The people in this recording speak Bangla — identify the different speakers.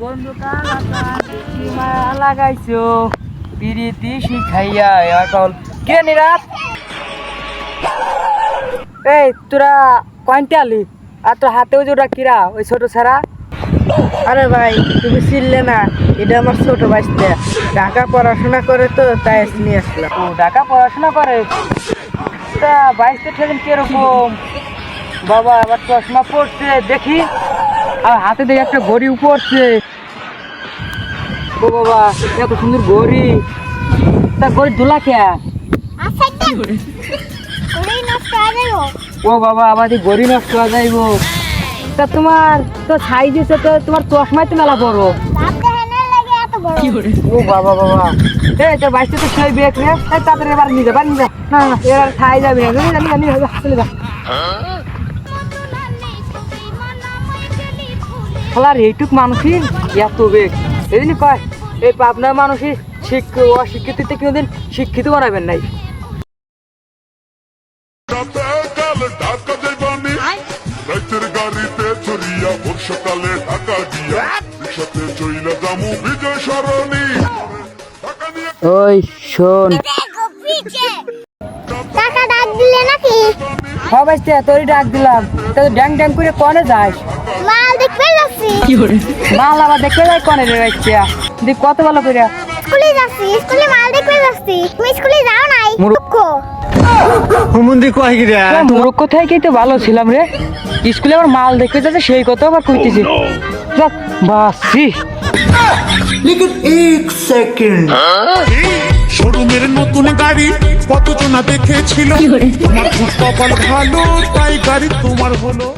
Speaker 1: বন্ধু লাগাইছো বিরিতি শিখাইয়া এখন কে নিরাত এই তোরা কয়টা আলি আর তোর হাতেও যে ওটা কিরা ওই ছোট ছাড়া।
Speaker 2: আরে ভাই তুমি চিনলে না, এটা আমার ছোট ভাইস্তে ঢাকা পড়াশোনা করে তো তাই নিয়ে আসলাম।
Speaker 1: ও ঢাকা পড়াশোনা করে, তা বাইশটা ঠেলেন কিরকম বাবা? আবার চশমা পড়ছে দেখি, আর হাতে দেখে একটা ঘড়ি পড়ছে। ও বাবা এত সুন্দর ঘড়ি, তা ঘড়ি ধুলা খেয়া। ও বাবা আমাদের ঘড়ি নষ্ট হয়ে যাইব। তা তোমার তো সাইজ হচ্ছে তো তোমার চশমাই তো মেলা বড়। ও বাবা বাবা এই তোর বাইশটা তো সেই বেগ রে, তাড়াতাড়ি এবার নিয়ে যা, বাড়ি নিয়ে যা। না না এবার খাই যাবে না, চলে যা। আর এইটুক মানুষই এত বেগ, এই জন্য কয় এই পাবনার মানুষই অশিক্ষিত কোনোদিন শিক্ষিত বানাবেন নাই। ওই শোন
Speaker 3: টাকা ডাক দিলে নাকি?
Speaker 1: হ্যাঁ বাইস্তে তোরই ডাক দিলাম, তা ড্যাং ড্যাং করে কনে যাস?
Speaker 3: মাল দেখতে যাচ্ছি।
Speaker 1: মাল আবার দেখতে যাই কনে রে বাইস্তে? দেখ কত ভালো করে
Speaker 3: স্কুলে যাচ্ছি, স্কুলে মাল দেখতে যাচ্ছি। তুমি স্কুলে যাও নাই? মূর্খ।
Speaker 1: মূর্খ থেকেই তো ভালো ছিলাম রে, স্কুলে আবার মাল দেখতে যাচ্ছে সেই কথা আবার কইতেছি। বাসি
Speaker 4: लेकिन एक सेकंड শোরুমের নতুন গাড়ি কতজনা দেখেছিল, আমার কপাল ভালো তাই গাড়ি তোমার হলো।